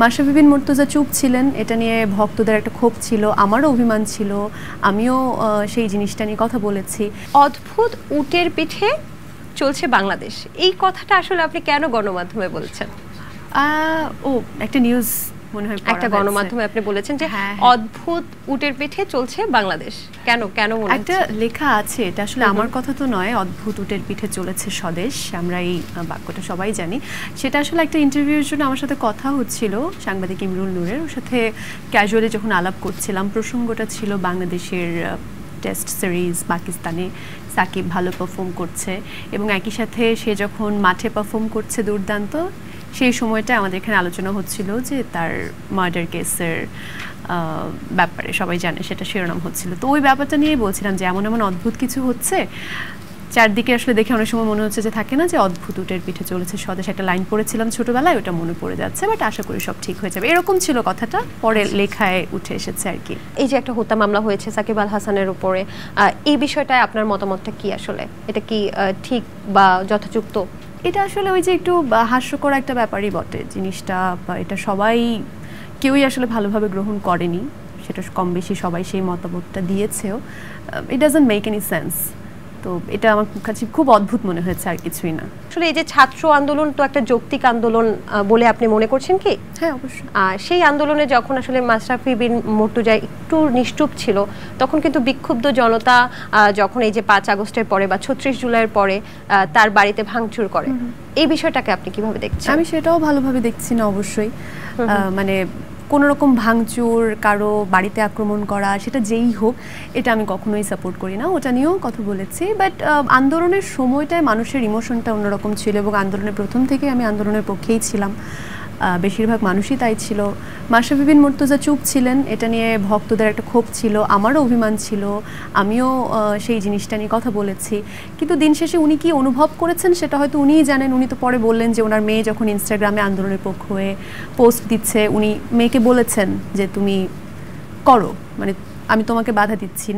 মাশরাফি বিন মুর্তজা চুপ ছিলেন, এটা নিয়ে ভক্তদের একটা ক্ষোভ ছিল, আমারও অভিমান ছিল, আমিও সেই জিনিসটা নিয়ে কথা বলেছি। অদ্ভুত উটের পিঠে চলছে বাংলাদেশ, এই কথাটা আসলে আপনি কেন গণমাধ্যমে বলছেন? ও একটা নিউজ মনে হয় একটা গণমাধ্যমে আপনি বলেছেন যে অদ্ভুত উটের পিঠে চলছে বাংলাদেশ, কেন কেন মনে হচ্ছে? একটা লেখা আছে, এটা আসলে আমার কথা তো নয়, অদ্ভুত উটের পিঠে চলেছে স্বদেশ, আমরা এই বাক্যটা সবাই জানি। সেটা আসলে একটা ইন্টারভিউর জন্য আমার সাথে কথা হচ্ছিল সাংবাদিক ইমরুল নূরের, ওর সাথে ক্যাজুয়ালি যখন আলাপ করছিলাম, প্রসঙ্গটা ছিল বাংলাদেশের টেস্ট সিরিজ, পাকিস্তানে সাকিব ভালো পারফর্ম করছে এবং একই সাথে সে যখন মাঠে পারফর্ম করছে দুর্দান্ত, সেই সময়টা আমাদের এখানে আলোচনা হচ্ছিল যে তার মার্ডার কেসের ব্যাপারে, সবাই জানে সেটা শিরোনাম হচ্ছিল। তো ওই ব্যাপারটা নিয়েই বলছিলাম যে এমন এমন অদ্ভুত কিছু হচ্ছে চারদিকে, আসলে দেখে অনেক সময় মনে হচ্ছে যে থাকে না যে অদ্ভুত উটের পিঠে চলেছে স্বদেশ, একটা লাইন পড়েছিলাম ছোটবেলায়, ওটা মনে পড়ে যাচ্ছে, বাট আশা করি সব ঠিক হয়ে যাবে, এরকম ছিল কথাটা, পরে লেখায় উঠে এসেছে আর কি। এই যে একটা হত্যা মামলা হয়েছে সাকিব আল হাসানের উপরে, এই বিষয়টায় আপনার মতামতটা কি? আসলে এটা কি ঠিক বা যথাযুক্ত? এটা আসলে ওই যে একটু হাস্যকর একটা ব্যাপারই বটে জিনিসটা, বা এটা সবাই কেউই আসলে ভালোভাবে গ্রহণ করেনি, সেটা কম বেশি সবাই সেই মতামতটা দিয়েছেও। It doesn't make any sense. তো এটা আমার কাছে খুব অদ্ভুত মনে হয়েছে, আর কিছুই না। আসলে এই যে ছাত্র আন্দোলন তো একটা যৌক্তিক আন্দোলন বলে আপনি মনে করছেন কি? হ্যাঁ, অবশ্যই। সেই আন্দোলনে যখন আসলে মাশরাফি বিন মুর্তজা একটু নিশ্চুপ ছিল, তখন কিন্তু বিক্ষুব্ধ জনতা যখন এই যে 5 আগস্টের পরে বা 36 জুলাইয়ের পরে তার বাড়িতে ভাঙচুর করে, এই বিষয়টাকে আপনি কিভাবে দেখছেন? আমি সেটাও ভালোভাবে দেখছি না অবশ্যই। মানে কোনো রকম ভাঙচুর, কারো বাড়িতে আক্রমণ করা, সেটা যেই হোক, এটা আমি কখনোই সাপোর্ট করি না, ওটা নিয়েও কথা বলেছি। বাট আন্দোলনের সময়টায় মানুষের ইমোশনটা অন্যরকম ছিল এবং আন্দোলনের প্রথম থেকে আমি আন্দোলনের পক্ষেই ছিলাম, বেশিরভাগ মানুষই তাই ছিল। মাশরাফি বিন মুর্তজা চুপ ছিলেন, এটা নিয়ে ভক্তদের একটা ক্ষোভ ছিল, আমারও অভিমান ছিল, আমিও সেই জিনিসটা নিয়ে কথা বলেছি। কিন্তু দিন শেষে উনি কি অনুভব করেছেন সেটা হয়তো উনিই জানেন। উনি তো পরে বললেন যে ওনার মেয়ে যখন ইনস্টাগ্রামে আন্দোলনের পক্ষ হয়ে পোস্ট দিচ্ছে, উনি মেয়েকে বলেছেন যে তুমি করো, মানে আমি তোমাকে বাধা দিচ্ছি না।